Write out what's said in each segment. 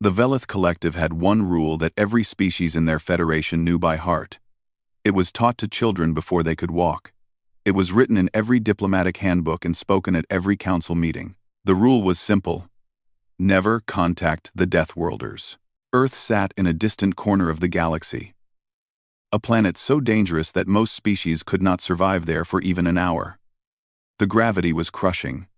The Velith Collective had one rule that every species in their federation knew by heart. It was taught to children before they could walk. It was written in every diplomatic handbook and spoken at every council meeting. The rule was simple: never contact the Deathworlders. Earth sat in a distant corner of the galaxy, a planet so dangerous that most species could not survive there for even an hour. The gravity was crushing.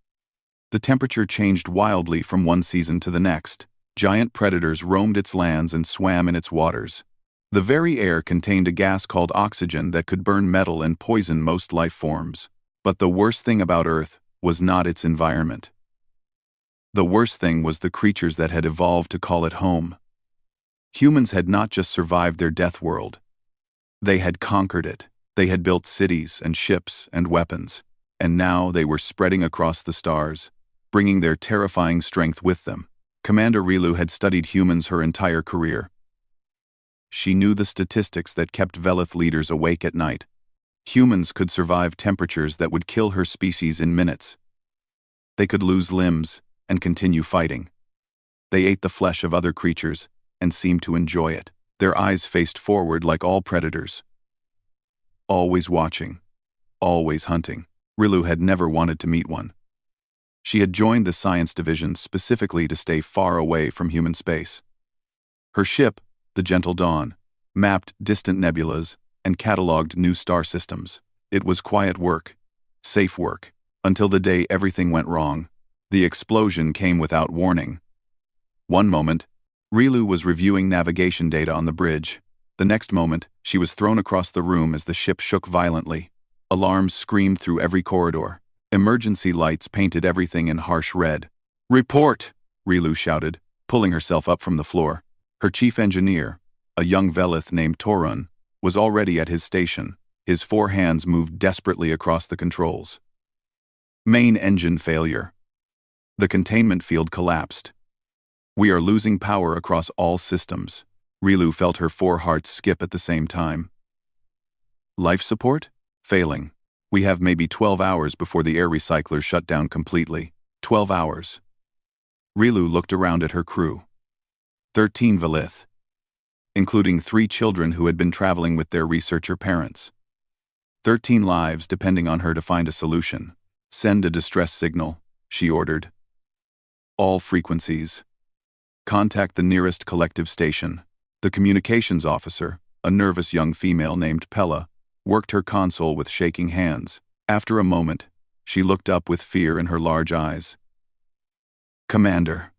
The temperature changed wildly from one season to the next. Giant predators roamed its lands and swam in its waters. The very air contained a gas called oxygen that could burn metal and poison most life forms. But the worst thing about Earth was not its environment. The worst thing was the creatures that had evolved to call it home. Humans had not just survived their death world. They had conquered it. They had built cities and ships and weapons. And now they were spreading across the stars, bringing their terrifying strength with them. Commander Rilu had studied humans her entire career. She knew the statistics that kept Velith leaders awake at night. Humans could survive temperatures that would kill her species in minutes. They could lose limbs and continue fighting. They ate the flesh of other creatures and seemed to enjoy it. Their eyes faced forward like all predators. Always watching, always hunting. Rilu had never wanted to meet one. She had joined the science division specifically to stay far away from human space. Her ship, the Gentle Dawn, mapped distant nebulas and catalogued new star systems. It was quiet work, safe work, until the day everything went wrong. The explosion came without warning. One moment, Rilu was reviewing navigation data on the bridge. The next moment, she was thrown across the room as the ship shook violently. Alarms screamed through every corridor. Emergency lights painted everything in harsh red. "Report!" Rilu shouted, pulling herself up from the floor. Her chief engineer, a young Velith named Torun, was already at his station. His 4 hands moved desperately across the controls. Main engine failure. The containment field collapsed. "We are losing power across all systems." Rilu felt her 4 hearts skip at the same time. "Life support? Failing. We have maybe 12 hours before the air recyclers shut down completely. 12 hours. Rilu looked around at her crew. 13 Velith, including 3 children who had been traveling with their researcher parents. 13 lives depending on her to find a solution. "Send a distress signal," she ordered. "All frequencies. Contact the nearest collective station." The communications officer, a nervous young female named Pella, worked her console with shaking hands. After a moment, she looked up with fear in her large eyes. "Commander,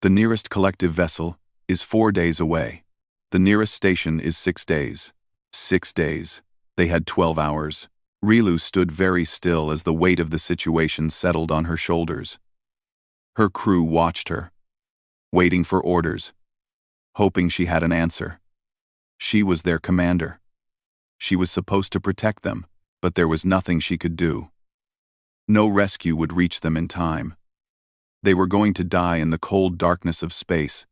the nearest collective vessel is 4 days away. The nearest station is 6 days. 6 days. They had 12 hours. Rilu stood very still as the weight of the situation settled on her shoulders. Her crew watched her, waiting for orders, hoping she had an answer. She was their commander. She was supposed to protect them, but there was nothing she could do. No rescue would reach them in time. They were going to die in the cold darkness of space,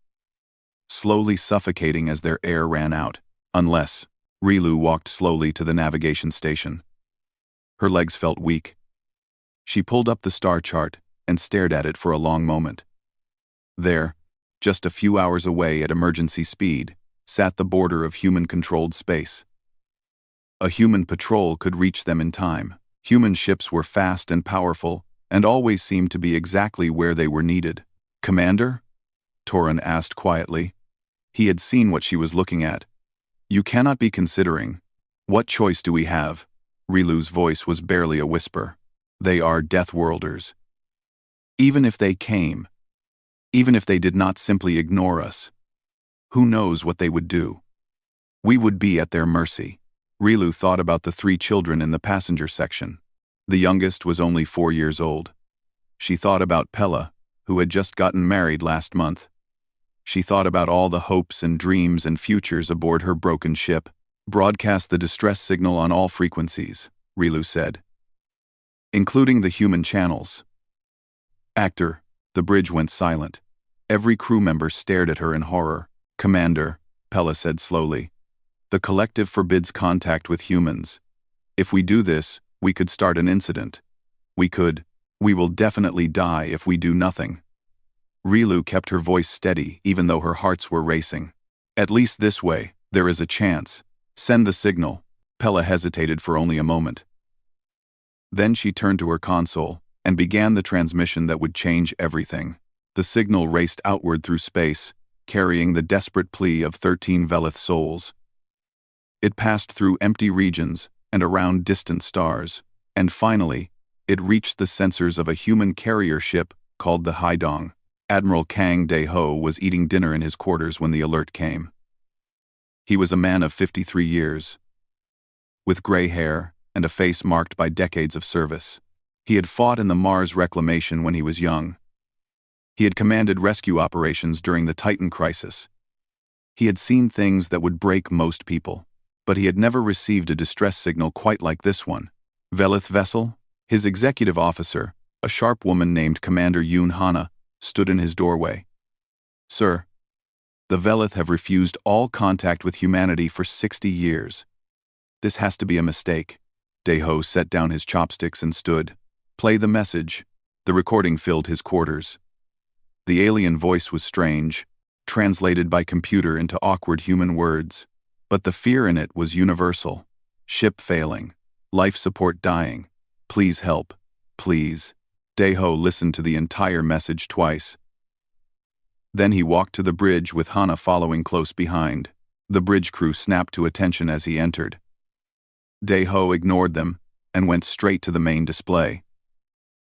slowly suffocating as their air ran out, unless... Rilu walked slowly to the navigation station. Her legs felt weak. She pulled up the star chart and stared at it for a long moment. There, just a few hours away at emergency speed, sat the border of human-controlled space. A human patrol could reach them in time. Human ships were fast and powerful, and always seemed to be exactly where they were needed. "Commander?" Torun asked quietly. He had seen what she was looking at. "You cannot be considering. What choice do we have?" Rilu's voice was barely a whisper. "They are Deathworlders. Even if they came, even if they did not simply ignore us, who knows what they would do? We would be at their mercy." Rilu thought about the 3 children in the passenger section. The youngest was only 4 years old. She thought about Pella, who had just gotten married last month. She thought about all the hopes and dreams and futures aboard her broken ship. "Broadcast the distress signal on all frequencies," Rilu said, "including the human channels." Actor, the bridge went silent. Every crew member stared at her in horror. "Commander," Pella said slowly, "the collective forbids contact with humans. If we do this, we could start an incident. We will definitely die if we do nothing." Rilu kept her voice steady even though her hearts were racing. At least this way, there is a chance. Send the signal. Pella hesitated for only a moment. Then she turned to her console and began the transmission that would change everything. The signal raced outward through space, carrying the desperate plea of 13 Velith souls. It passed through empty regions and around distant stars, and finally, it reached the sensors of a human carrier ship called the Haidong. Admiral Kang De-ho was eating dinner in his quarters when the alert came. He was a man of 53 years, with gray hair and a face marked by decades of service. He had fought in the Mars Reclamation when he was young. He had commanded rescue operations during the Titan crisis. He had seen things that would break most people, but he had never received a distress signal quite like this one. Velith vessel? His executive officer, a sharp woman named Commander Yoon Hana, stood in his doorway. Sir, the Velith have refused all contact with humanity for 60 years. This has to be a mistake. De-ho set down his chopsticks and stood. Play the message. The recording filled his quarters. The alien voice was strange, translated by computer into awkward human words, but the fear in it was universal. Ship failing. Life support dying. Please help. Please. De-ho listened to the entire message twice. Then he walked to the bridge with Hana following close behind. The bridge crew snapped to attention as he entered. De-ho ignored them and went straight to the main display.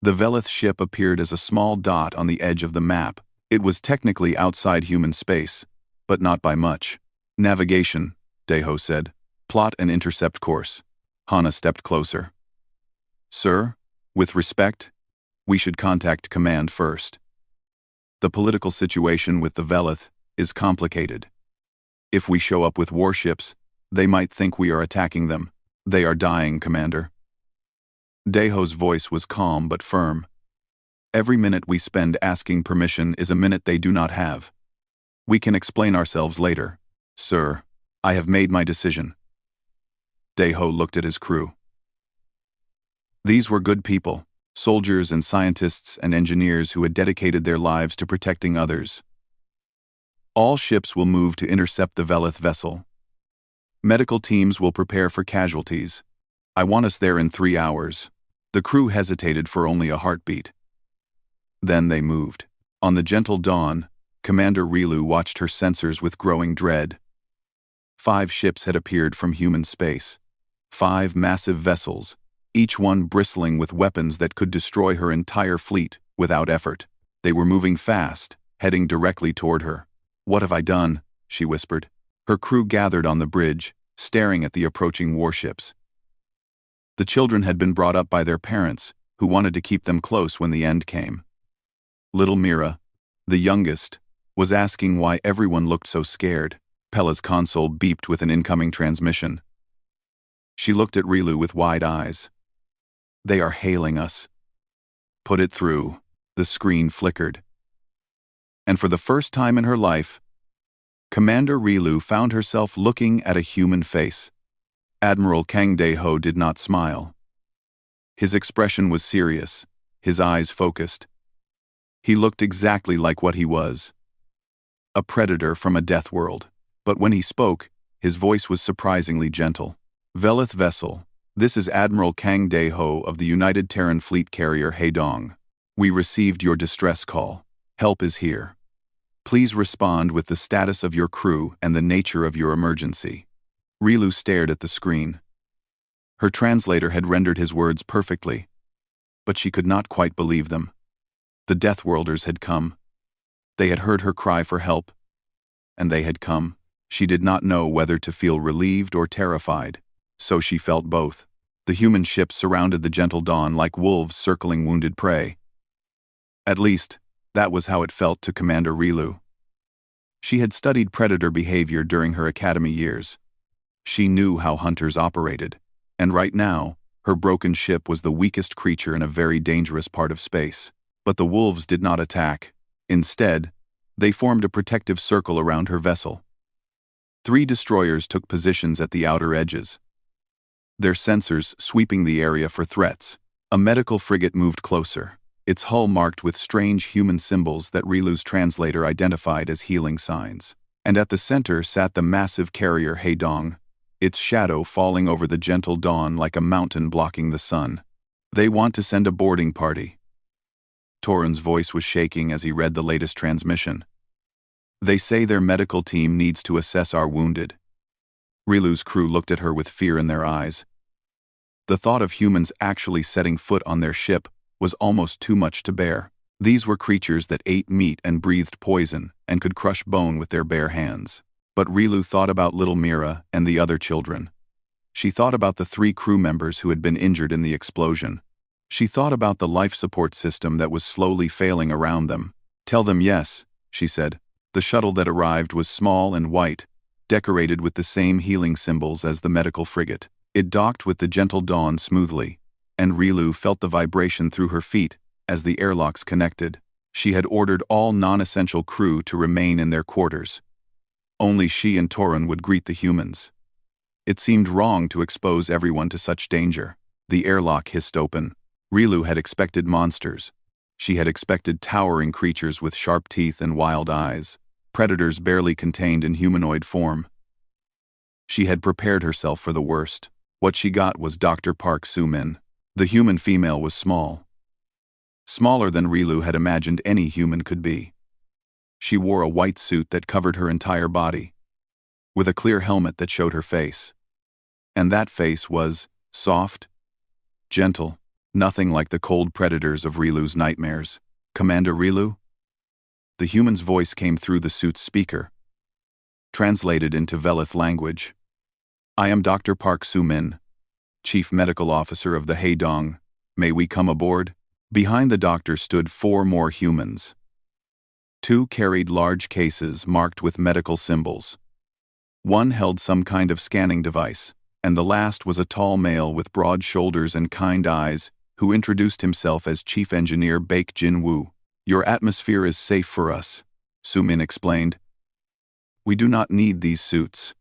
The Velith ship appeared as a small dot on the edge of the map. It was technically outside human space, but not by much. Navigation, De-ho said. Plot and intercept course. Hana stepped closer. Sir, with respect, we should contact command first. The political situation with the Velith is complicated. If we show up with warships, they might think we are attacking them. They are dying, Commander. De-ho's voice was calm but firm. Every minute we spend asking permission is a minute they do not have. We can explain ourselves later. Sir, I have made my decision. De-ho looked at his crew. These were good people, soldiers and scientists and engineers who had dedicated their lives to protecting others. All ships will move to intercept the Velith vessel. Medical teams will prepare for casualties. I want us there in 3 hours. The crew hesitated for only a heartbeat. Then they moved. On the gentle dawn, Commander Rilu watched her sensors with growing dread. 5 ships had appeared from human space. 5 massive vessels, each one bristling with weapons that could destroy her entire fleet without effort. They were moving fast, heading directly toward her. What have I done? She whispered. Her crew gathered on the bridge, staring at the approaching warships. The children had been brought up by their parents, who wanted to keep them close when the end came. Little Mira, the youngest, was asking why everyone looked so scared. Pella's console beeped with an incoming transmission. She looked at Rilu with wide eyes. They are hailing us. Put it through. The screen flickered. And for the first time in her life, Commander Rilu found herself looking at a human face. Admiral Kang De-ho did not smile. His expression was serious, his eyes focused. He looked exactly like what he was. A predator from a death world. But when he spoke, his voice was surprisingly gentle. Velith vessel, this is Admiral Kang De-ho of the United Terran Fleet Carrier Haidong. We received your distress call. Help is here. Please respond with the status of your crew and the nature of your emergency. Rilu stared at the screen. Her translator had rendered his words perfectly, but she could not quite believe them. The Deathworlders had come. They had heard her cry for help, and they had come. She did not know whether to feel relieved or terrified, so she felt both. The human ships surrounded the gentle dawn like wolves circling wounded prey. At least, that was how it felt to Commander Rilu. She had studied predator behavior during her academy years. She knew how hunters operated, and right now, her broken ship was the weakest creature in a very dangerous part of space. But the wolves did not attack. Instead, they formed a protective circle around her vessel. 3 destroyers took positions at the outer edges, their sensors sweeping the area for threats. A medical frigate moved closer, its hull marked with strange human symbols that Rilu's translator identified as healing signs. And at the center sat the massive carrier Heidong, its shadow falling over the gentle dawn like a mountain blocking the sun. They want to send a boarding party. Torin's voice was shaking as he read the latest transmission. They say their medical team needs to assess our wounded. Rilu's crew looked at her with fear in their eyes. The thought of humans actually setting foot on their ship was almost too much to bear. These were creatures that ate meat and breathed poison and could crush bone with their bare hands. But Rilu thought about little Mira and the other children. She thought about the 3 crew members who had been injured in the explosion. She thought about the life support system that was slowly failing around them. "Tell them yes," she said. The shuttle that arrived was small and white, decorated with the same healing symbols as the medical frigate. It docked with the gentle dawn smoothly, and Rilu felt the vibration through her feet as the airlocks connected. She had ordered all non-essential crew to remain in their quarters. Only she and Torin would greet the humans. It seemed wrong to expose everyone to such danger. The airlock hissed open. Rilu had expected monsters. She had expected towering creatures with sharp teeth and wild eyes, predators barely contained in humanoid form. She had prepared herself for the worst. What she got was Dr. Park Soo-min. The human female was small. Smaller than Rilu had imagined any human could be. She wore a white suit that covered her entire body, with a clear helmet that showed her face. And that face was soft, gentle, nothing like the cold predators of Rilu's nightmares. "Commander Rilu?" The human's voice came through the suit's speaker, translated into Velith language. "I am Dr. Park Soo-min, Chief Medical Officer of the Heidong. May we come aboard?" Behind the doctor stood 4 more humans. 2 carried large cases marked with medical symbols. 1 held some kind of scanning device, and the last was a tall male with broad shoulders and kind eyes who introduced himself as Chief Engineer Baek Jin-woo. "Your atmosphere is safe for us," Soo-min explained. "We do not need these suits.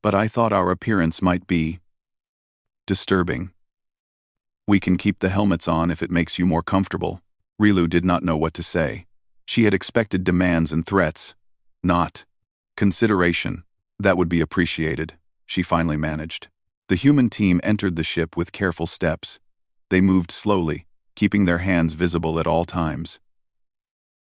But I thought our appearance might be disturbing. We can keep the helmets on if it makes you more comfortable." Rilu did not know what to say. She had expected demands and threats, not consideration. "That would be appreciated," she finally managed. The human team entered the ship with careful steps. They moved slowly, keeping their hands visible at all times.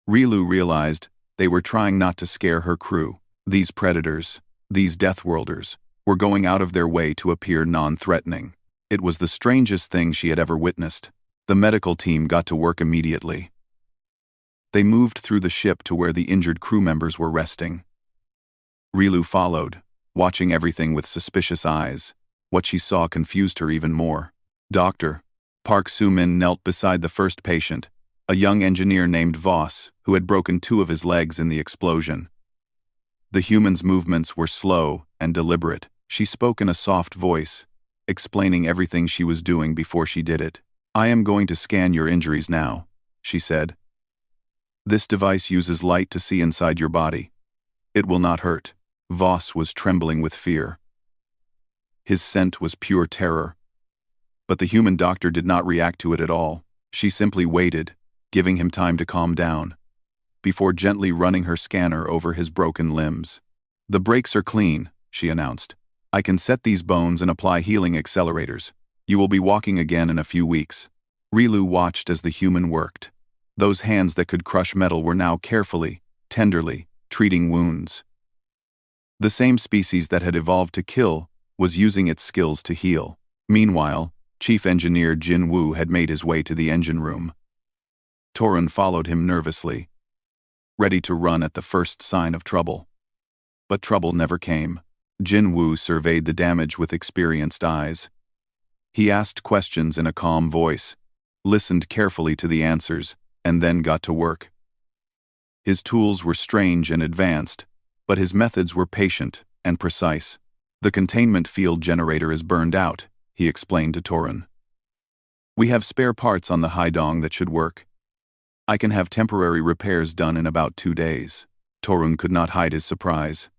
Rilu realized they were trying not to scare her crew. These predators, these Deathworlders, were going out of their way to appear non-threatening. It was the strangest thing she had ever witnessed. The medical team got to work immediately. They moved through the ship to where the injured crew members were resting. Rilu followed, watching everything with suspicious eyes. What she saw confused her even more. Dr. Park Soo-min knelt beside the first patient, a young engineer named Voss, who had broken 2 of his legs in the explosion. The human's movements were slow and deliberate. She spoke in a soft voice, explaining everything she was doing before she did it. "I am going to scan your injuries now," she said. "This device uses light to see inside your body. It will not hurt." Voss was trembling with fear. His scent was pure terror. But the human doctor did not react to it at all. She simply waited, giving him time to calm down, before gently running her scanner over his broken limbs. "The brakes are clean," she announced. "I can set these bones and apply healing accelerators. You will be walking again in a few weeks." Rilu watched as the human worked. Those hands that could crush metal were now carefully, tenderly, treating wounds. The same species that had evolved to kill was using its skills to heal. Meanwhile, Chief Engineer Jin-woo had made his way to the engine room. Torin followed him nervously, ready to run at the first sign of trouble. But trouble never came. Jin-woo surveyed the damage with experienced eyes. He asked questions in a calm voice, listened carefully to the answers, and then got to work. His tools were strange and advanced, but his methods were patient and precise. "The containment field generator is burned out," he explained to Torin. "We have spare parts on the Haidong that should work. I can have temporary repairs done in about 2 days." Torin could not hide his surprise.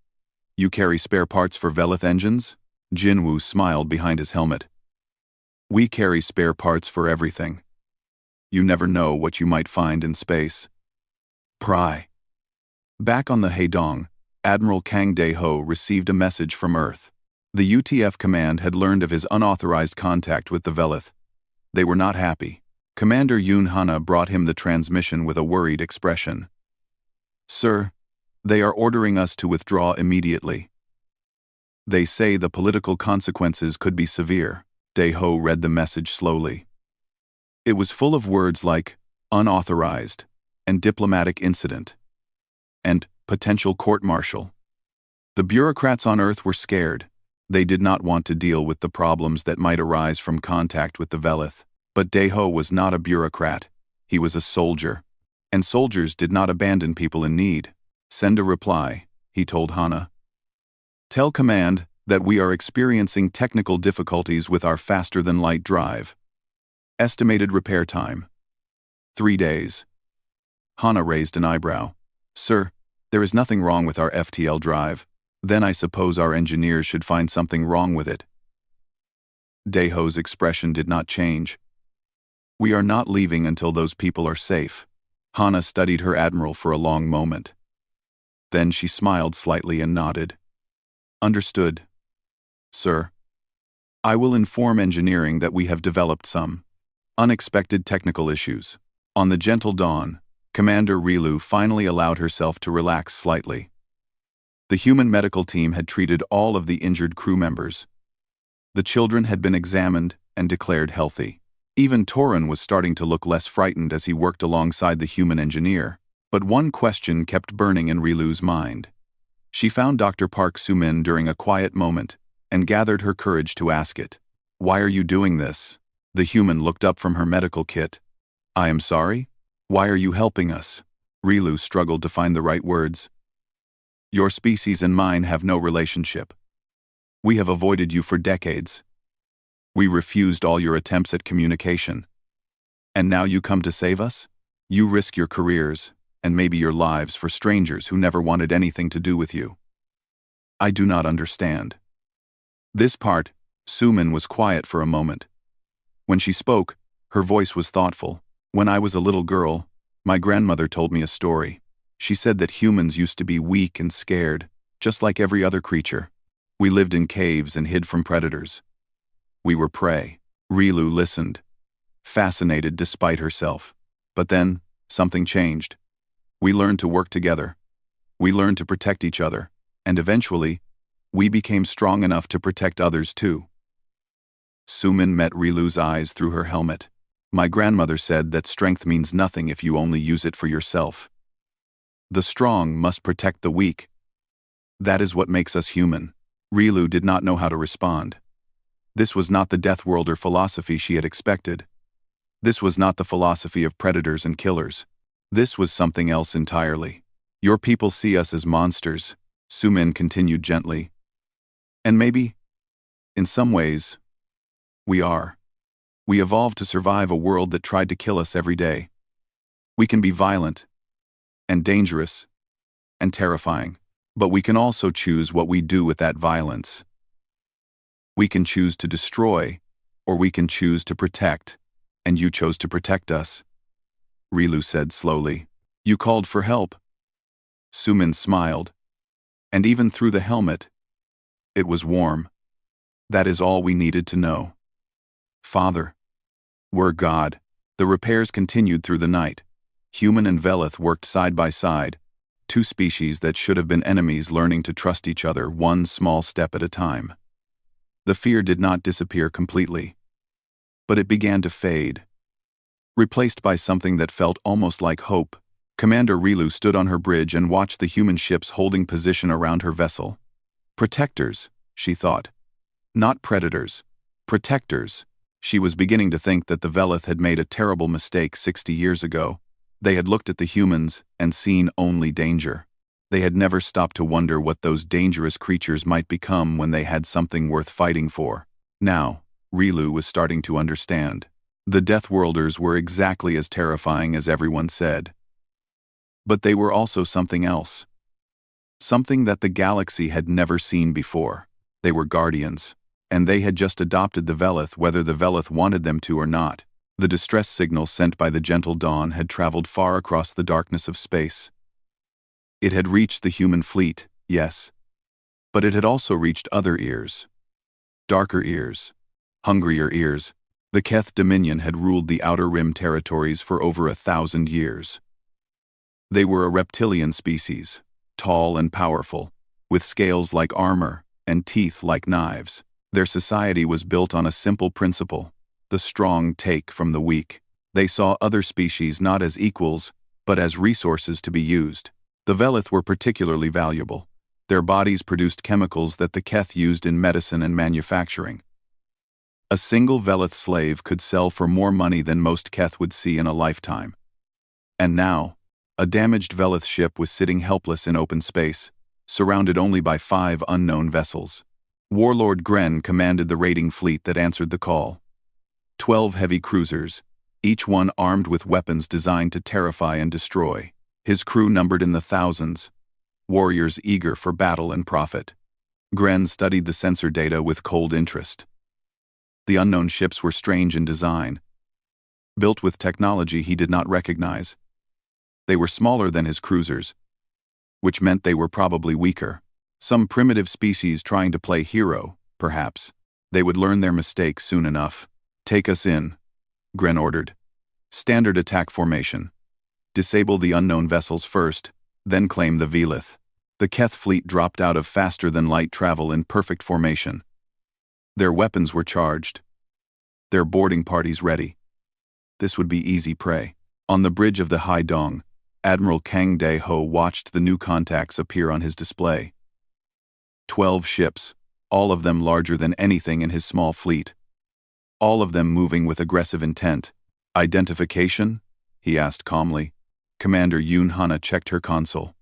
"You carry spare parts for Velith engines?" Jin-woo smiled behind his helmet. "We carry spare parts for everything." You never know what you might find in space. Pry. Back on the Haedong, Admiral Kang Dae-ho received a message from Earth. The UTF command had learned of his unauthorized contact with the Velith. They were not happy. Commander Yoon Hana brought him the transmission with a worried expression. Sir, they are ordering us to withdraw immediately. They say the political consequences could be severe. Dae-ho read the message slowly. It was full of words like unauthorized and diplomatic incident and potential court-martial. The bureaucrats on Earth were scared. They did not want to deal with the problems that might arise from contact with the Velith. But Dae-ho was not a bureaucrat. He was a soldier. And soldiers did not abandon people in need. Send a reply, he told Hana. Tell command that we are experiencing technical difficulties with our faster-than-light drive. Estimated repair time: 3 days. Hana raised an eyebrow. Sir, there is nothing wrong with our FTL drive. Then I suppose our engineers should find something wrong with it. Dae-ho's expression did not change. We are not leaving until those people are safe. Hana studied her admiral for a long moment. Then she smiled slightly and nodded. Understood. Sir. I will inform engineering that we have developed some unexpected technical issues. On the gentle dawn, Commander Rilu finally allowed herself to relax slightly. The human medical team had treated all of the injured crew members. The children had been examined and declared healthy. Even Torin was starting to look less frightened as he worked alongside the human engineer. But one question kept burning in Rilu's mind. She found Dr. Park Soo-min during a quiet moment and gathered her courage to ask it. Why are you doing this? The human looked up from her medical kit. I am sorry? Why are you helping us? Rilu struggled to find the right words. Your species and mine have no relationship. We have avoided you for decades. We refused all your attempts at communication. And now you come to save us? You risk your careers, and maybe your lives, for strangers who never wanted anything to do with you. I do not understand. This part, Soo-min was quiet for a moment. When she spoke, her voice was thoughtful. When I was a little girl, my grandmother told me a story. She said that humans used to be weak and scared, just like every other creature. We lived in caves and hid from predators. We were prey. Rilu listened, fascinated despite herself. But then, something changed. We learned to work together. We learned to protect each other. And eventually, we became strong enough to protect others too. Soo-min met Rilu's eyes through her helmet. My grandmother said that strength means nothing if you only use it for yourself. The strong must protect the weak. That is what makes us human. Rilu did not know how to respond. This was not the Deathworlder philosophy she had expected. This was not the philosophy of predators and killers. This was something else entirely. Your people see us as monsters, Soo-min continued gently. And maybe, in some ways, we are. We evolved to survive a world that tried to kill us every day. We can be violent, and dangerous, and terrifying, but we can also choose what we do with that violence. We can choose to destroy, or we can choose to protect, and you chose to protect us. Rilu said slowly. You called for help. Soo-min smiled. And even through the helmet, it was warm. That is all we needed to know. Father. We're God. The repairs continued through the night. Human and Velith worked side by side, two species that should have been enemies learning to trust each other one small step at a time. The fear did not disappear completely, but it began to fade, replaced by something that felt almost like hope. Commander Rilu stood on her bridge and watched the human ships holding position around her vessel. Protectors, she thought. Not predators. Protectors. She was beginning to think that the Velith had made a terrible mistake 60 years ago. They had looked at the humans and seen only danger. They had never stopped to wonder what those dangerous creatures might become when they had something worth fighting for. Now, Rilu was starting to understand. The Deathworlders were exactly as terrifying as everyone said. But they were also something else. Something that the galaxy had never seen before. They were guardians, and they had just adopted the Velith whether the Velith wanted them to or not. The distress signal sent by the gentle dawn had traveled far across the darkness of space. It had reached the human fleet, yes, but it had also reached other ears. Darker ears. Hungrier ears. The Keth Dominion had ruled the Outer Rim territories for over 1,000 years. They were a reptilian species, tall and powerful, with scales like armor and teeth like knives. Their society was built on a simple principle: the strong take from the weak. They saw other species not as equals, but as resources to be used. The Velith were particularly valuable. Their bodies produced chemicals that the Keth used in medicine and manufacturing. A single Velith slave could sell for more money than most Keth would see in a lifetime. And now, a damaged Velith ship was sitting helpless in open space, surrounded only by 5 unknown vessels. Warlord Gren commanded the raiding fleet that answered the call. 12 heavy cruisers, each one armed with weapons designed to terrify and destroy. His crew numbered in the thousands, warriors eager for battle and profit. Gren studied the sensor data with cold interest. The unknown ships were strange in design, built with technology he did not recognize. They were smaller than his cruisers, which meant they were probably weaker. Some primitive species trying to play hero, perhaps. They would learn their mistakes soon enough. "Take us in," Gren ordered. "Standard attack formation. Disable the unknown vessels first, then claim the Velith." The Keth fleet dropped out of faster-than-light travel in perfect formation. Their weapons were charged. Their boarding parties ready. This would be easy prey. On the bridge of the Hai Dong, Admiral Kang Dae-ho watched the new contacts appear on his display. 12 ships, all of them larger than anything in his small fleet. All of them moving with aggressive intent. "Identification?" he asked calmly. Commander Yoon Hana checked her console.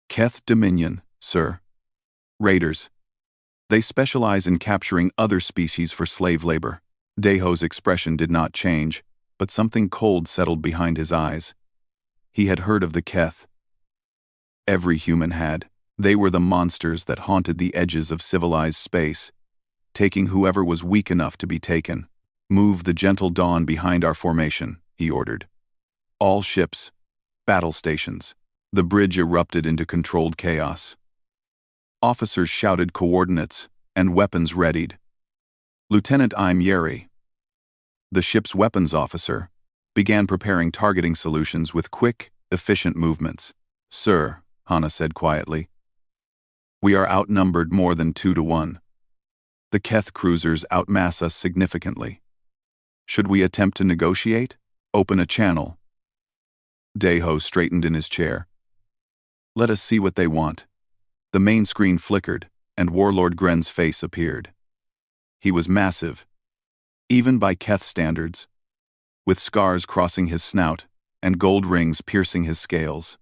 "Keth Dominion, sir. Raiders. They specialize in capturing other species for slave labor." Daeho's expression did not change, but something cold settled behind his eyes. He had heard of the Keth. Every human had. They were the monsters that haunted the edges of civilized space, taking whoever was weak enough to be taken. "Move the gentle dawn behind our formation," he ordered. All ships, battle stations. The bridge erupted into controlled chaos. Officers shouted coordinates, and weapons readied. Lieutenant Im Yeri, the ship's weapons officer, began preparing targeting solutions with quick, efficient movements. "Sir," Hana said quietly, "we are outnumbered more than 2 to 1. The Keth cruisers outmass us significantly. Should we attempt to negotiate? Open a channel." Daeho straightened in his chair. "Let us see what they want." The main screen flickered, and Warlord Gren's face appeared. He was massive, even by Keth standards, with scars crossing his snout and gold rings piercing his scales.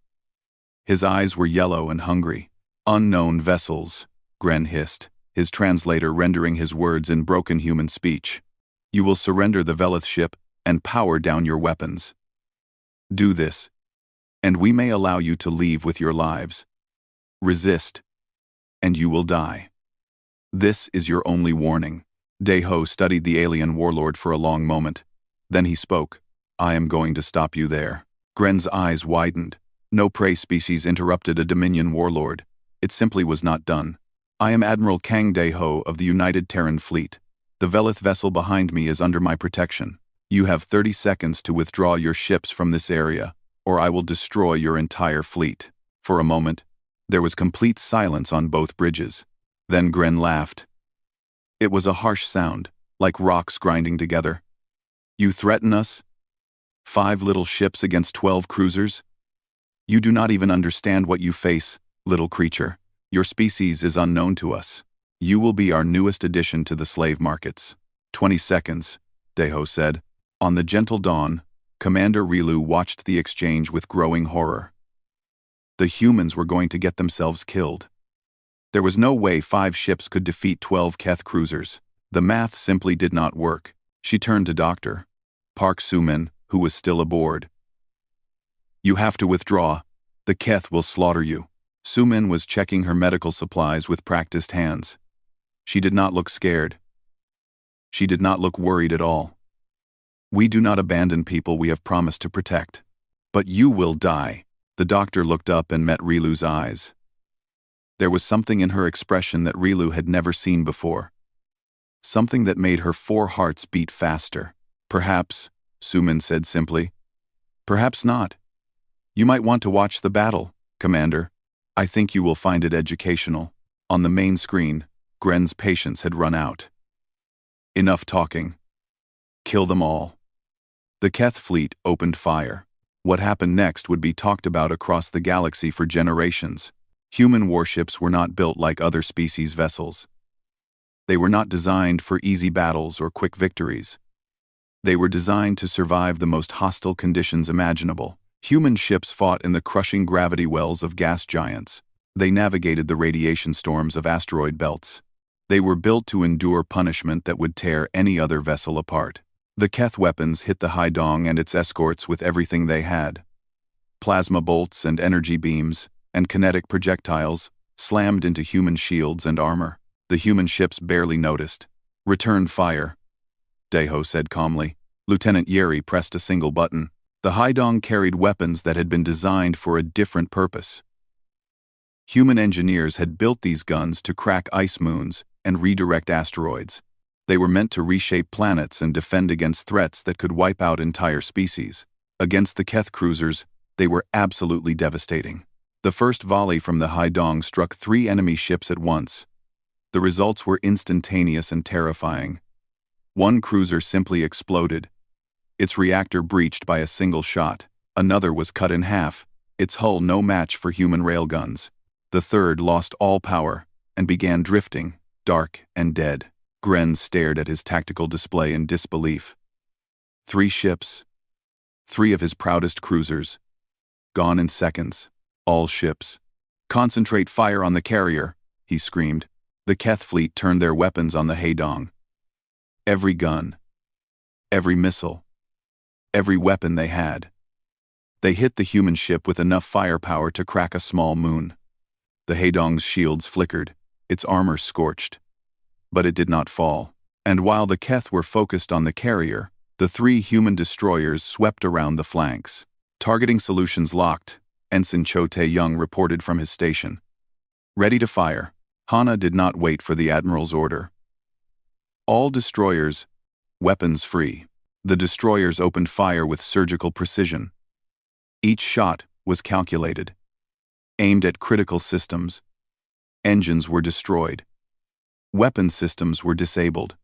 His eyes were yellow and hungry. "Unknown vessels," Gren hissed, his translator rendering his words in broken human speech. "You will surrender the Velith ship and power down your weapons. Do this, and we may allow you to leave with your lives. Resist, and you will die. This is your only warning." Daeho studied the alien warlord for a long moment. Then he spoke. "I am going to stop you there." Gren's eyes widened. No prey species interrupted a Dominion warlord. It simply was not done. "I am Admiral Kang Dae-ho of the United Terran Fleet. The Velith vessel behind me is under my protection. You have 30 seconds to withdraw your ships from this area, or I will destroy your entire fleet." For a moment, there was complete silence on both bridges. Then Gren laughed. It was a harsh sound, like rocks grinding together. "You threaten us? 5 little ships against 12 cruisers? You do not even understand what you face, little creature. Your species is unknown to us. You will be our newest addition to the slave markets." 20 seconds, Daeho said. On the gentle dawn, Commander Rilu watched the exchange with growing horror. The humans were going to get themselves killed. There was no way 5 ships could defeat 12 Keth cruisers. The math simply did not work. She turned to Dr. Park Soo-min, who was still aboard. "You have to withdraw. The Keth will slaughter you." Soo-min was checking her medical supplies with practiced hands. She did not look scared. She did not look worried at all. We do not abandon people we have promised to protect. But you will die. The doctor looked up and met Rilu's eyes. There was something in her expression that Rilu had never seen before. Something that made her 4 hearts beat faster. Perhaps, Sumin said simply. Perhaps not. You might want to watch the battle, Commander. I think you will find it educational. On the main screen, Gren's patience had run out. Enough talking. Kill them all. The Keth fleet opened fire. What happened next would be talked about across the galaxy for generations. Human warships were not built like other species' vessels. They were not designed for easy battles or quick victories. They were designed to survive the most hostile conditions imaginable. Human ships fought in the crushing gravity wells of gas giants. They navigated the radiation storms of asteroid belts. They were built to endure punishment that would tear any other vessel apart. The Keth weapons hit the Haidong and its escorts with everything they had. Plasma bolts and energy beams and kinetic projectiles slammed into human shields and armor. The human ships barely noticed. Return fire, Deho said calmly. Lieutenant Yeri pressed a single button. The Haidong carried weapons that had been designed for a different purpose. Human engineers had built these guns to crack ice moons and redirect asteroids. They were meant to reshape planets and defend against threats that could wipe out entire species. Against the Keth cruisers, they were absolutely devastating. The first volley from the Haidong struck 3 enemy ships at once. The results were instantaneous and terrifying. One cruiser simply exploded. Its reactor breached by a single shot. Another was cut in half, its hull no match for human railguns. The third lost all power and began drifting, dark and dead. Gren stared at his tactical display in disbelief. 3 ships. 3 of his proudest cruisers. Gone in seconds. All ships. Concentrate fire on the carrier, he screamed. The Keth fleet turned their weapons on the Haidong. Every gun. Every missile. Every weapon they had. They hit the human ship with enough firepower to crack a small moon. The Haidong's shields flickered, its armor scorched. But it did not fall. And while the Keth were focused on the carrier, the 3 human destroyers swept around the flanks. Targeting solutions locked, Ensign Cho Tae-young reported from his station. Ready to fire. Hana did not wait for the Admiral's order. All destroyers, weapons free. The destroyers opened fire with surgical precision. Each shot was calculated. Aimed at critical systems. Engines were destroyed. Weapon systems were disabled.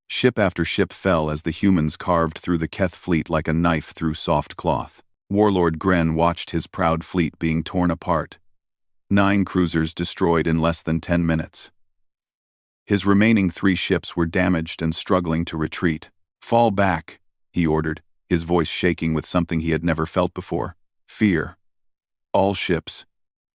Ship after ship fell as the humans carved through the Keth fleet like a knife through soft cloth. Warlord Gren watched his proud fleet being torn apart. 9 cruisers destroyed in less than 10 minutes. His remaining 3 ships were damaged and struggling to retreat. Fall back, he ordered, his voice shaking with something he had never felt before. Fear. All ships.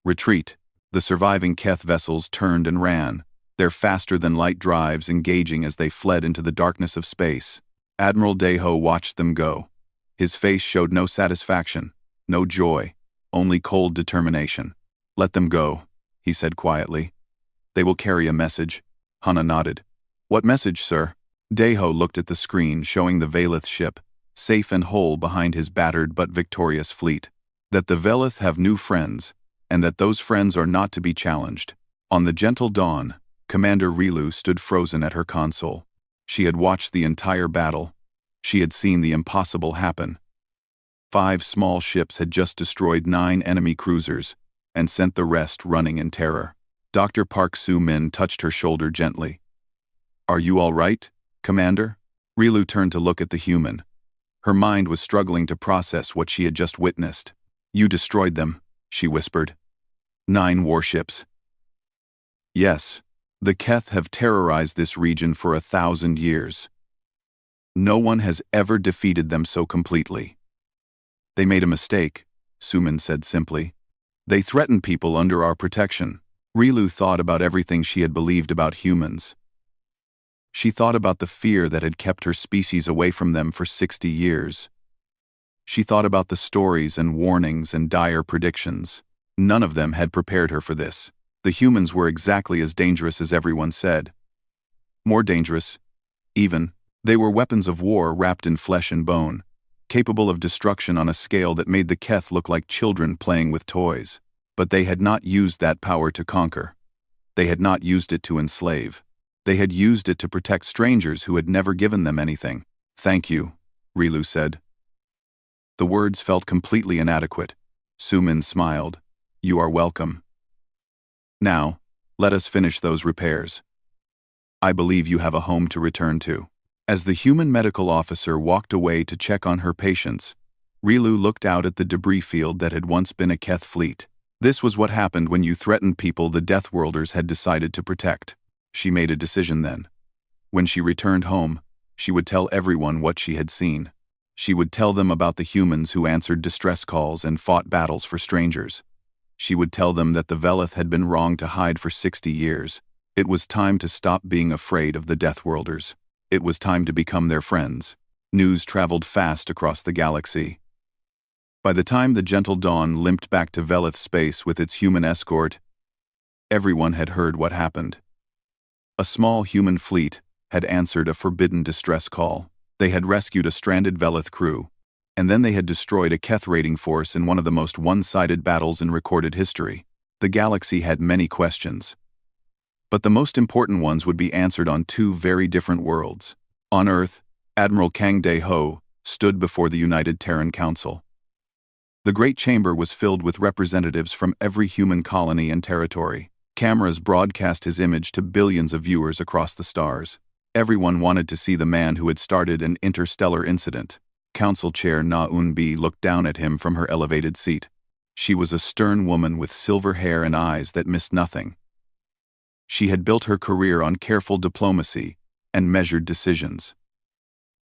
Retreat. The surviving Keth vessels turned and ran, their faster-than-light drives engaging as they fled into the darkness of space. Admiral Deho watched them go. His face showed no satisfaction, no joy, only cold determination. Let them go, he said quietly. They will carry a message. Hana nodded. What message, sir? Deho looked at the screen showing the Velith ship, safe and whole behind his battered but victorious fleet. That the Velith have new friends, and that those friends are not to be challenged. On the gentle dawn, Commander Rilu stood frozen at her console. She had watched the entire battle. She had seen the impossible happen. 5 small ships had just destroyed 9 enemy cruisers and sent the rest running in terror. Dr. Park Soo-min touched her shoulder gently. Are you all right, Commander? Rilu turned to look at the human. Her mind was struggling to process what she had just witnessed. You destroyed them, she whispered. 9 warships. Yes, the Keth have terrorized this region for 1,000 years. No one has ever defeated them so completely. They made a mistake, Sumin said simply. They threatened people under our protection. Rilu thought about everything she had believed about humans. She thought about the fear that had kept her species away from them for 60 years. She thought about the stories and warnings and dire predictions. None of them had prepared her for this. The humans were exactly as dangerous as everyone said. More dangerous, even. They were weapons of war wrapped in flesh and bone, capable of destruction on a scale that made the Keth look like children playing with toys. But they had not used that power to conquer. They had not used it to enslave. They had used it to protect strangers who had never given them anything. "Thank you," Rilu said. The words felt completely inadequate. Sumin smiled. "You are welcome. Now, let us finish those repairs. I believe you have a home to return to." As the human medical officer walked away to check on her patients, Rilu looked out at the debris field that had once been a Keth fleet. This was what happened when you threatened people the Deathworlders had decided to protect. She made a decision then. When she returned home, she would tell everyone what she had seen. She would tell them about the humans who answered distress calls and fought battles for strangers. She would tell them that the Velith had been wrong to hide for 60 years. It was time to stop being afraid of the Deathworlders. It was time to become their friends. News traveled fast across the galaxy. By the time the Gentle Dawn limped back to Velith space with its human escort, everyone had heard what happened. A small human fleet had answered a forbidden distress call. They had rescued a stranded Velith crew, and then they had destroyed a Keth raiding force in one of the most one-sided battles in recorded history. The galaxy had many questions, but the most important ones would be answered on two very different worlds. On Earth, Admiral Kang De-ho stood before the United Terran Council. The Great Chamber was filled with representatives from every human colony and territory. Cameras broadcast his image to billions of viewers across the stars. Everyone wanted to see the man who had started an interstellar incident. Council Chair Na Eun-bi looked down at him from her elevated seat. She was a stern woman with silver hair and eyes that missed nothing. She had built her career on careful diplomacy and measured decisions.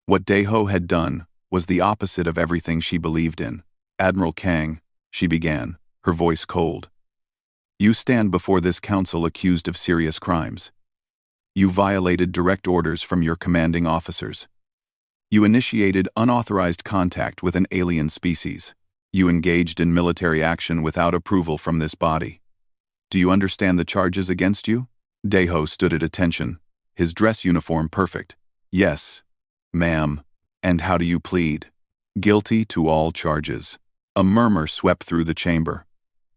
What De-ho had done was the opposite of everything she believed in. "Admiral Kang," she began, her voice cold. "You stand before this council accused of serious crimes. You violated direct orders from your commanding officers. You initiated unauthorized contact with an alien species. You engaged in military action without approval from this body. Do you understand the charges against you?" De-ho stood at attention, his dress uniform perfect. "Yes, ma'am. And how do you plead?" "Guilty to all charges." A murmur swept through the chamber.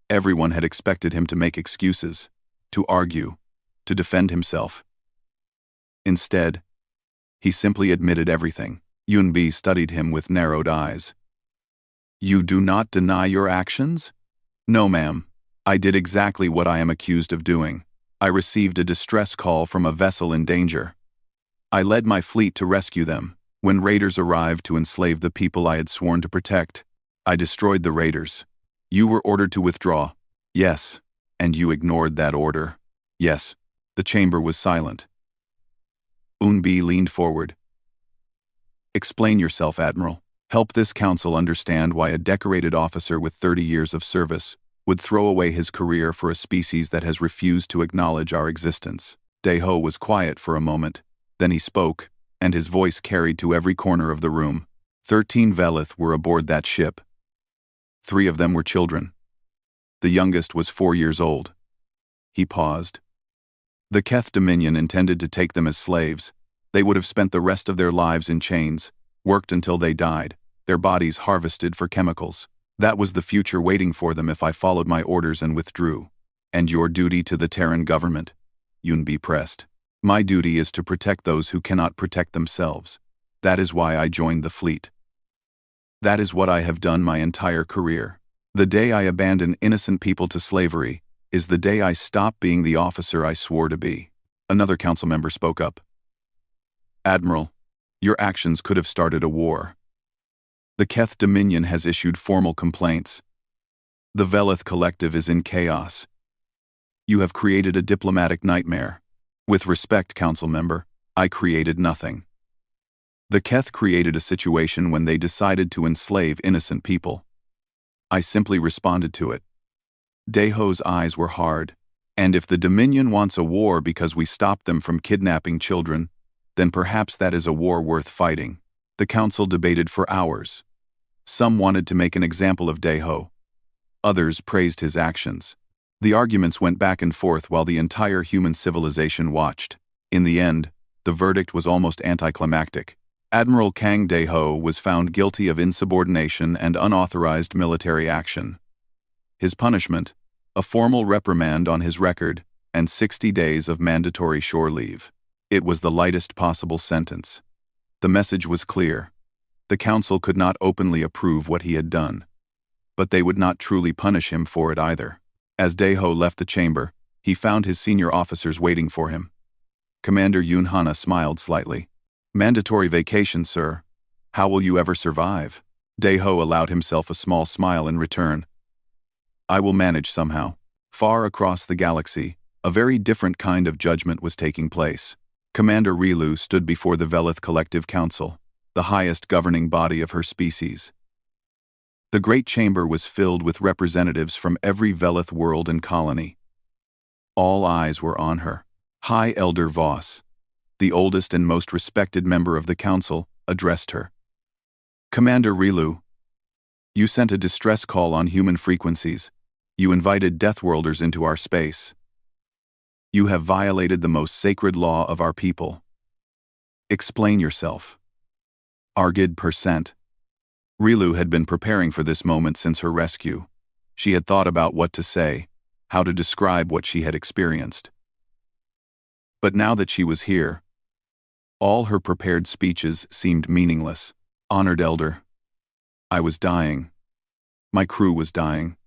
Everyone had expected him to make excuses, to argue, to defend himself. Instead, he simply admitted everything. Eun-bi studied him with narrowed eyes. "You do not deny your actions?" "No, ma'am. I did exactly what I am accused of doing. I received a distress call from a vessel in danger. I led my fleet to rescue them. When raiders arrived to enslave the people I had sworn to protect, I destroyed the raiders. You were ordered to withdraw." "Yes, and you ignored that order." "Yes." The chamber was silent. Eun-bi leaned forward. "Explain yourself, Admiral. Help this council understand why a decorated officer with 30 years of service would throw away his career for a species that has refused to acknowledge our existence." De-ho was quiet for a moment, then he spoke, and his voice carried to every corner of the room. 13 Velith were aboard that ship. 3 of them were children. The youngest was 4 years old. He paused. The Keth Dominion intended to take them as slaves. They would have spent the rest of their lives in chains, worked until they died, their bodies harvested for chemicals. That was the future waiting for them if I followed my orders and withdrew. "And your duty to the Terran government?" Eun-bi pressed. "My duty is to protect those who cannot protect themselves. That is why I joined the fleet. That is what I have done my entire career. The day I abandon innocent people to slavery is the day I stop being the officer I swore to be." Another council member spoke up. "Admiral, your actions could have started a war. The Keth Dominion has issued formal complaints. The Velith Collective is in chaos. You have created a diplomatic nightmare. With respect, council member, I created nothing. The Keth created a situation when they decided to enslave innocent people. I simply responded to it." De-ho's eyes were hard. "And if the Dominion wants a war because we stopped them from kidnapping children, then perhaps that is a war worth fighting." The council debated for hours. Some wanted to make an example of De-ho. Others praised his actions. The arguments went back and forth while the entire human civilization watched. In the end, the verdict was almost anticlimactic. Admiral Kang Dae-ho was found guilty of insubordination and unauthorized military action. His punishment: a formal reprimand on his record and 60 days of mandatory shore leave. It was the lightest possible sentence. The message was clear. The council could not openly approve what he had done, but they would not truly punish him for it either. As Dae-ho left the chamber, he found his senior officers waiting for him. Commander Yoon Hana smiled slightly. "Mandatory vacation, sir. How will you ever survive?" Dae-ho allowed himself a small smile in return. "I will manage somehow." Far across the galaxy, a very different kind of judgment was taking place. Commander Rilu stood before the Velith Collective Council, the highest governing body of her species. The great chamber was filled with representatives from every Velith world and colony. All eyes were on her. High Elder Voss, the oldest and most respected member of the council, addressed her. "Commander Rilu, you sent a distress call on human frequencies. You invited Deathworlders into our space. You have violated the most sacred law of our people. Explain yourself." Argid %. Rilu had been preparing for this moment since her rescue. She had thought about what to say, how to describe what she had experienced. But now that she was here, all her prepared speeches seemed meaningless. "Honored Elder, I was dying. My crew was dying.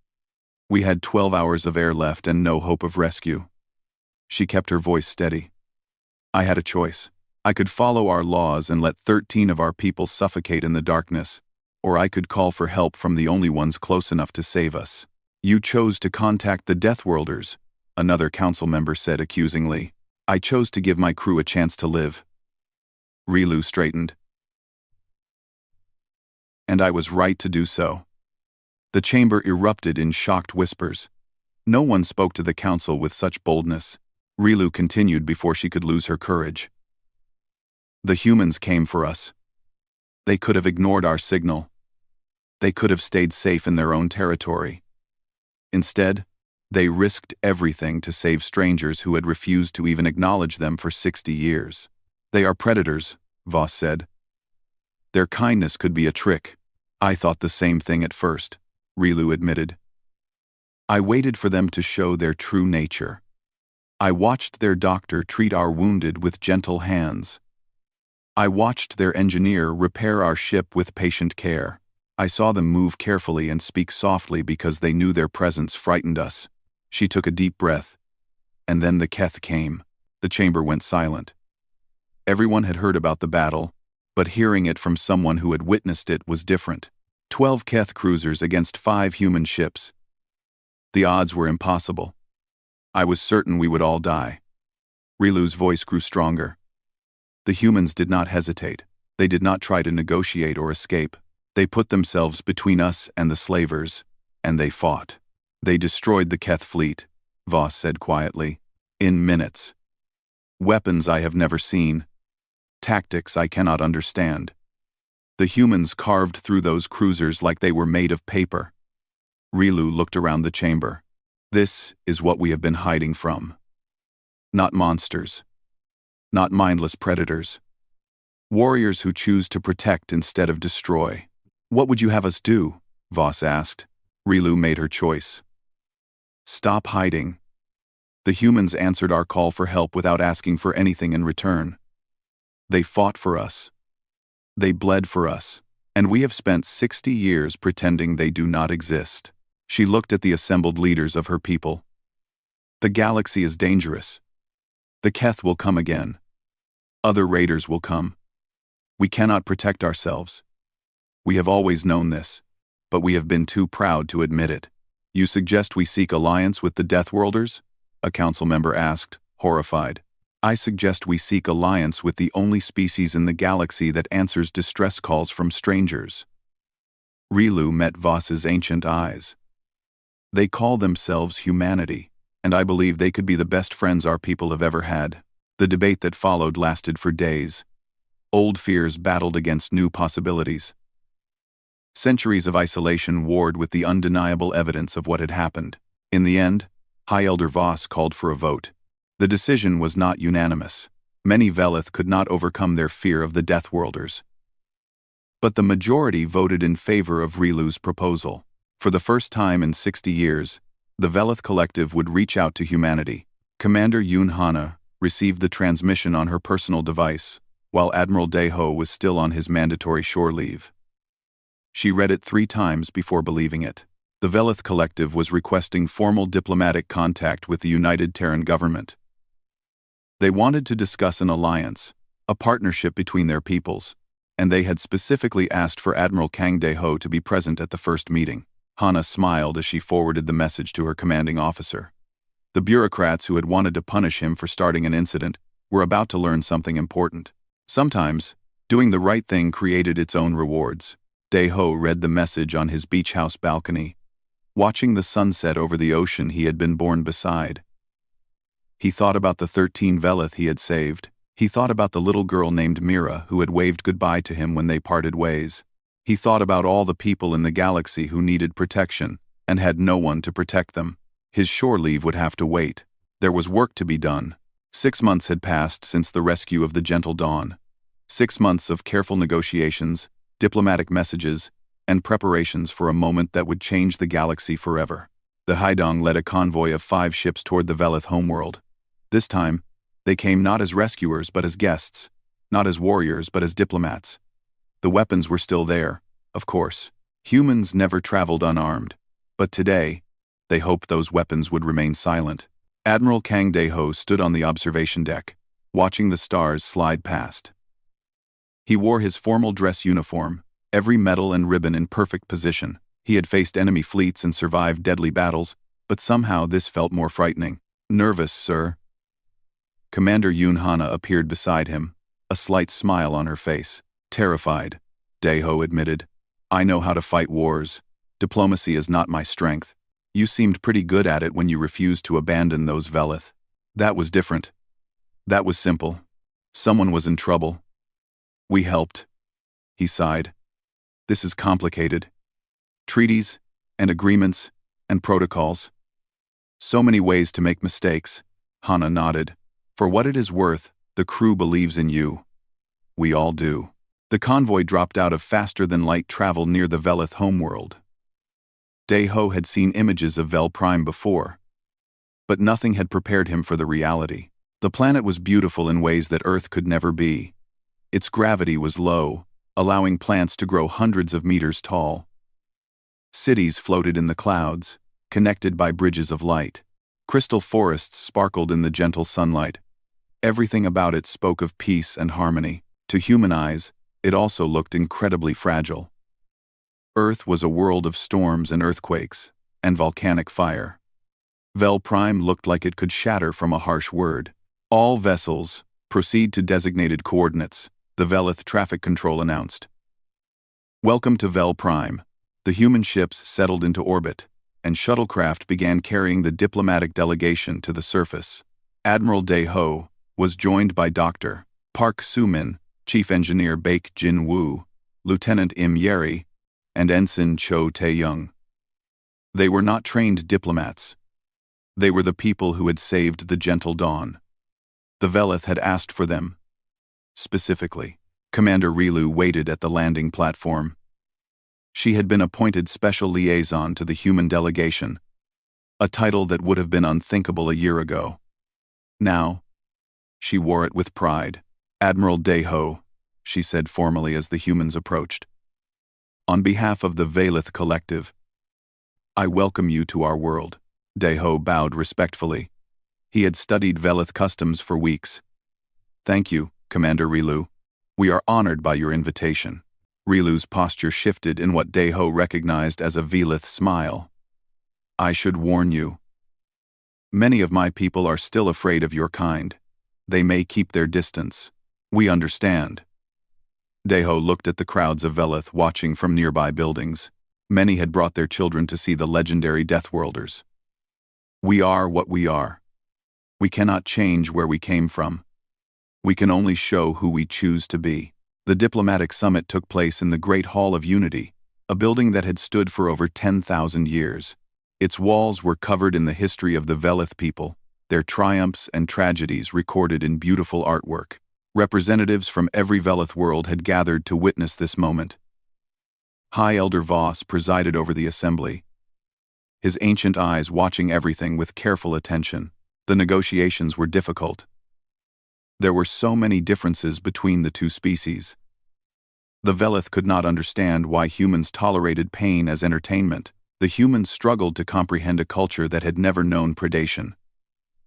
We had 12 hours of air left and no hope of rescue." She kept her voice steady. "I had a choice. I could follow our laws and let 13 of our people suffocate in the darkness, or I could call for help from the only ones close enough to save us. You chose to contact the Deathworlders," another council member said accusingly. "I chose to give my crew a chance to live." Rilu straightened. "And I was right to do so." The chamber erupted in shocked whispers. No one spoke to the council with such boldness. Rilu continued before she could lose her courage. "The humans came for us. They could have ignored our signal. They could have stayed safe in their own territory. Instead, they risked everything to save strangers who had refused to even acknowledge them for 60 years. They are predators," Voss said. "Their kindness could be a trick." "I thought the same thing at first," Rilu admitted. "I waited for them to show their true nature. I watched their doctor treat our wounded with gentle hands. I watched their engineer repair our ship with patient care. I saw them move carefully and speak softly because they knew their presence frightened us." She took a deep breath. And then the Keth came. The chamber went silent. Everyone had heard about the battle, but hearing it from someone who had witnessed it was different. 12 Keth cruisers against 5 human ships. The odds were impossible. I was certain we would all die. Rilu's voice grew stronger. The humans did not hesitate. They did not try to negotiate or escape. They put themselves between us and the slavers, and they fought. "They destroyed the Keth fleet," Voss said quietly. "In minutes. Weapons I have never seen. Tactics I cannot understand. The humans carved through those cruisers like they were made of paper." Rilu looked around the chamber. "This is what we have been hiding from. Not monsters. Not mindless predators. Warriors who choose to protect instead of destroy." "What would you have us do?" Voss asked. Rilu made her choice. "Stop hiding." The humans answered our call for help without asking for anything in return. They fought for us. They bled for us. And we have spent 60 years pretending they do not exist. She looked at the assembled leaders of her people. "The galaxy is dangerous. The Keth will come again. Other raiders will come. We cannot protect ourselves. We have always known this, but we have been too proud to admit it." "You suggest we seek alliance with the Deathworlders?" a council member asked, horrified. "I suggest we seek alliance with the only species in the galaxy that answers distress calls from strangers." Rilu met Voss's ancient eyes. "They call themselves humanity, and I believe they could be the best friends our people have ever had." The debate that followed lasted for days. Old fears battled against new possibilities. Centuries of isolation warred with the undeniable evidence of what had happened. In the end, High Elder Voss called for a vote. The decision was not unanimous. Many Velith could not overcome their fear of the Deathworlders. But the majority voted in favor of Rilu's proposal. For the first time in 60 years, the Velith Collective would reach out to humanity. Commander Yoon Hana received the transmission on her personal device, while Admiral Dae-ho was still on his mandatory shore leave. She read it 3 times before believing it. The Velith Collective was requesting formal diplomatic contact with the United Terran government. They wanted to discuss an alliance, a partnership between their peoples, and they had specifically asked for Admiral Kang Dae-ho to be present at the first meeting. Hana smiled as she forwarded the message to her commanding officer. The bureaucrats who had wanted to punish him for starting an incident were about to learn something important. Sometimes, doing the right thing created its own rewards. Dae-ho read the message on his beach house balcony, watching the sunset over the ocean he had been born beside. He thought about the 13 Velith he had saved. He thought about the little girl named Mira who had waved goodbye to him when they parted ways. He thought about all the people in the galaxy who needed protection and had no one to protect them. His shore leave would have to wait. There was work to be done. 6 months had passed since the rescue of the Gentle Dawn. 6 months of careful negotiations, diplomatic messages, and preparations for a moment that would change the galaxy forever. The Haidong led a convoy of 5 ships toward the Velith homeworld. This time, they came not as rescuers but as guests, not as warriors but as diplomats. The weapons were still there, of course. Humans never traveled unarmed. But today, they hoped those weapons would remain silent. Admiral Kang Dae-ho stood on the observation deck, watching the stars slide past. He wore his formal dress uniform, every medal and ribbon in perfect position. He had faced enemy fleets and survived deadly battles, but somehow this felt more frightening. "Nervous, sir?" Commander Yoon Hana appeared beside him, a slight smile on her face. "Terrified," Dae-ho admitted. "I know how to fight wars. Diplomacy is not my strength. You seemed pretty good at it when you refused to abandon those Velith. That was different. That was simple. Someone was in trouble. We helped." He sighed. "This is complicated. Treaties, and agreements, and protocols. So many ways to make mistakes." Hana nodded. "For what it is worth, the crew believes in you. We all do." The convoy dropped out of faster-than-light travel near the Velith homeworld. Dae-ho had seen images of Vel Prime before, but nothing had prepared him for the reality. The planet was beautiful in ways that Earth could never be. Its gravity was low, allowing plants to grow hundreds of meters tall. Cities floated in the clouds, connected by bridges of light. Crystal forests sparkled in the gentle sunlight. Everything about it spoke of peace and harmony. To human eyes, it also looked incredibly fragile. Earth was a world of storms and earthquakes, and volcanic fire. Vel Prime looked like it could shatter from a harsh word. "All vessels, proceed to designated coordinates," the Velith traffic control announced. "Welcome to Vel Prime." The human ships settled into orbit, and shuttlecraft began carrying the diplomatic delegation to the surface. Admiral Dae-ho was joined by Dr. Park Soo-min, Chief Engineer Baek Jin-woo, Lieutenant Im Yeri, and Ensign Cho Tae-young. They were not trained diplomats. They were the people who had saved the Gentle Dawn. The Velith had asked for them. Specifically, Commander Rilu waited at the landing platform. She had been appointed special liaison to the human delegation, a title that would have been unthinkable a year ago. Now, she wore it with pride. "Admiral Dae-ho," she said formally as the humans approached. "On behalf of the Velith Collective, I welcome you to our world." Dae-ho bowed respectfully. He had studied Velith customs for weeks. "Thank you, Commander Rilu. We are honored by your invitation." Rilu's posture shifted in what Dae-ho recognized as a Velith smile. "I should warn you. Many of my people are still afraid of your kind. They may keep their distance. We understand." Dae-ho looked at the crowds of Velith watching from nearby buildings. Many had brought their children to see the legendary Deathworlders. "We are what we are. We cannot change where we came from. We can only show who we choose to be." The diplomatic summit took place in the Great Hall of Unity, a building that had stood for over 10,000 years. Its walls were covered in the history of the Velith people, their triumphs and tragedies recorded in beautiful artwork. Representatives from every Velith world had gathered to witness this moment. High Elder Voss presided over the assembly, his ancient eyes watching everything with careful attention. The negotiations were difficult. There were so many differences between the two species. The Velith could not understand why humans tolerated pain as entertainment. The humans struggled to comprehend a culture that had never known predation.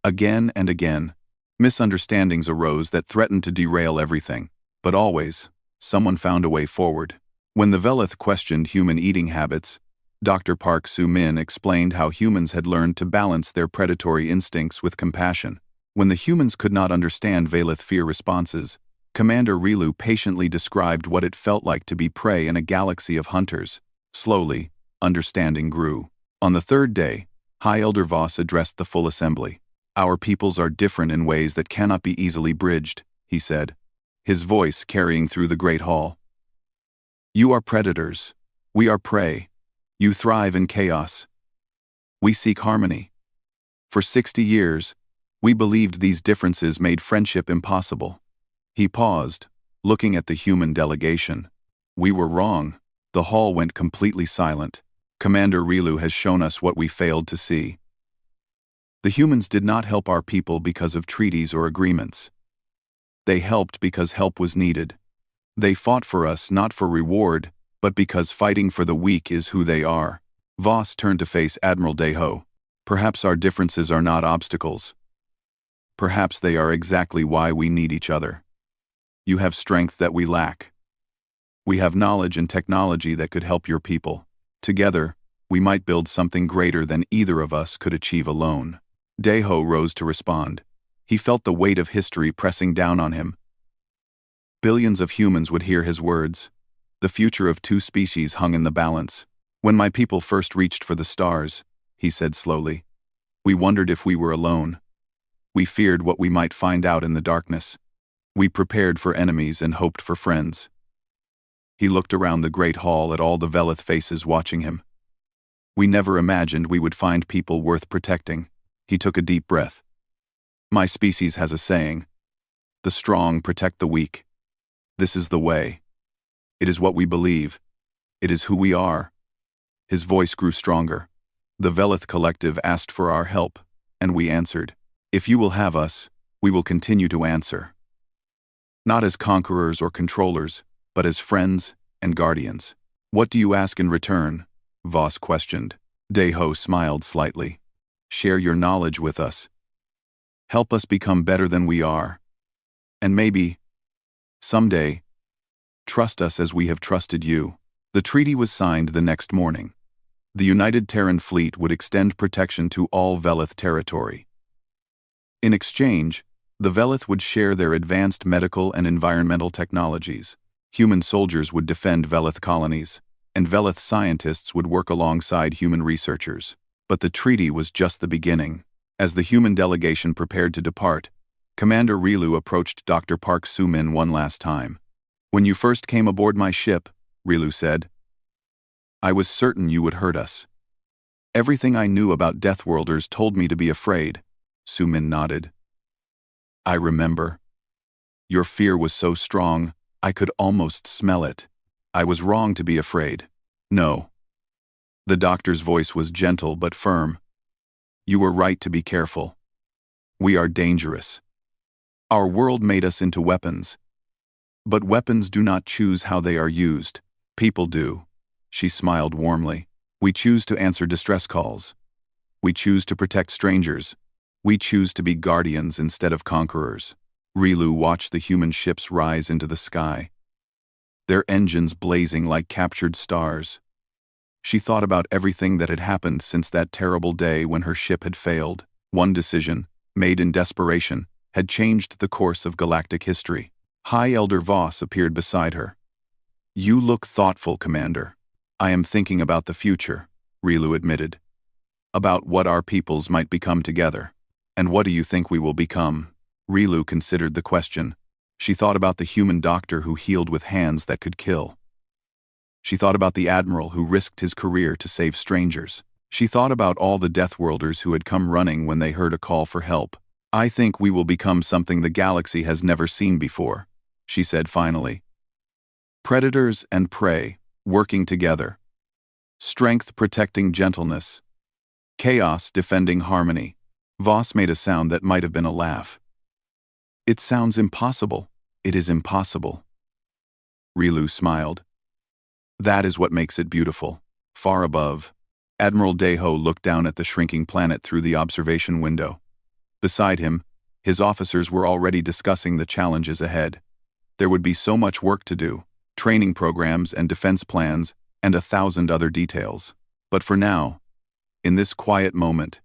Again and again, misunderstandings arose that threatened to derail everything, but always, someone found a way forward. When the Velith questioned human eating habits, Dr. Park Soo-min explained how humans had learned to balance their predatory instincts with compassion. When the humans could not understand Velith fear responses, Commander Rilu patiently described what it felt like to be prey in a galaxy of hunters. Slowly, understanding grew. On the third day, High Elder Voss addressed the full assembly. "Our peoples are different in ways that cannot be easily bridged," he said, his voice carrying through the great hall. "You are predators. We are prey. You thrive in chaos. We seek harmony. For 60 years, we believed these differences made friendship impossible." He paused, looking at the human delegation. "We were wrong." The hall went completely silent. "Commander Rilu has shown us what we failed to see. The humans did not help our people because of treaties or agreements. They helped because help was needed. They fought for us not for reward, but because fighting for the weak is who they are." Voss turned to face Admiral Deho. "Perhaps our differences are not obstacles. Perhaps they are exactly why we need each other. You have strength that we lack. We have knowledge and technology that could help your people. Together, we might build something greater than either of us could achieve alone." Deho rose to respond. He felt the weight of history pressing down on him. Billions of humans would hear his words. The future of two species hung in the balance. "When my people first reached for the stars," he said slowly, "we wondered if we were alone. We feared what we might find out in the darkness. We prepared for enemies and hoped for friends." He looked around the great hall at all the Velith faces watching him. "We never imagined we would find people worth protecting." He took a deep breath. "My species has a saying, 'The strong protect the weak.' This is the way. It is what we believe. It is who we are." His voice grew stronger. "The Velith Collective asked for our help, and we answered. If you will have us, we will continue to answer. Not as conquerors or controllers, but as friends and guardians." "What do you ask in return?" Voss questioned. Deho smiled slightly. "Share your knowledge with us. Help us become better than we are. And maybe, someday, trust us as we have trusted you." The treaty was signed the next morning. The United Terran Fleet would extend protection to all Velith territory. In exchange, the Velith would share their advanced medical and environmental technologies. Human soldiers would defend Velith colonies, and Velith scientists would work alongside human researchers. But the treaty was just the beginning. As the human delegation prepared to depart, Commander Rilu approached Dr. Park Soo-min one last time. "When you first came aboard my ship," Rilu said, "I was certain you would hurt us. Everything I knew about Deathworlders told me to be afraid." Soo-min nodded. "I remember. Your fear was so strong, I could almost smell it. I was wrong to be afraid." "No." The doctor's voice was gentle but firm. "You were right to be careful. We are dangerous. Our world made us into weapons. But weapons do not choose how they are used. People do." She smiled warmly. "We choose to answer distress calls. We choose to protect strangers. We choose to be guardians instead of conquerors." Rilu watched the human ships rise into the sky, their engines blazing like captured stars. She thought about everything that had happened since that terrible day when her ship had failed. One decision, made in desperation, had changed the course of galactic history. High Elder Voss appeared beside her. "You look thoughtful, Commander." "I am thinking about the future," Rilu admitted. "About what our peoples might become together." "And what do you think we will become?" Rilu considered the question. She thought about the human doctor who healed with hands that could kill. She thought about the admiral who risked his career to save strangers. She thought about all the Deathworlders who had come running when they heard a call for help. "I think we will become something the galaxy has never seen before," she said finally. "Predators and prey, working together. Strength protecting gentleness. Chaos defending harmony. Voss made a sound that might have been a laugh. It sounds impossible. It is impossible. Rilu smiled. That is what makes it beautiful. Far above, Admiral Deho looked down at the shrinking planet through the observation window. Beside him, his officers were already discussing the challenges ahead. There would be so much work to do, training programs and defense plans, and 1,000 other details. But for now, in this quiet moment,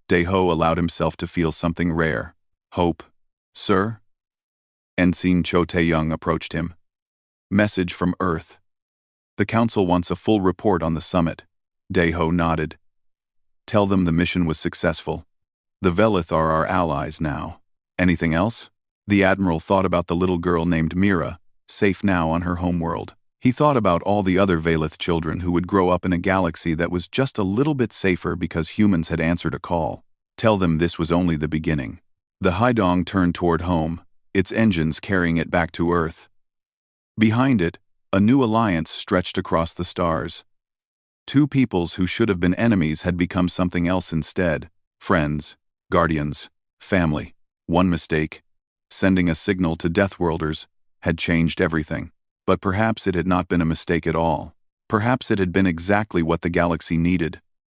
Deho allowed himself to feel something rare. Hope. Sir? Ensign Cho Tae-young approached him. Message from Earth. The Council wants a full report on the summit. Deho nodded. Tell them the mission was successful. The Velith are our allies now. Anything else? The Admiral thought about the little girl named Mira, safe now on her homeworld. He thought about all the other Velith children who would grow up in a galaxy that was just a little bit safer because humans had answered a call. Tell them this was only the beginning. The Haidong turned toward home, its engines carrying it back to Earth. Behind it, a new alliance stretched across the stars. Two peoples who should have been enemies had become something else instead. Friends, guardians, family. One mistake, sending a signal to Deathworlders, had changed everything. But perhaps it had not been a mistake at all. Perhaps it had been exactly what the galaxy needed.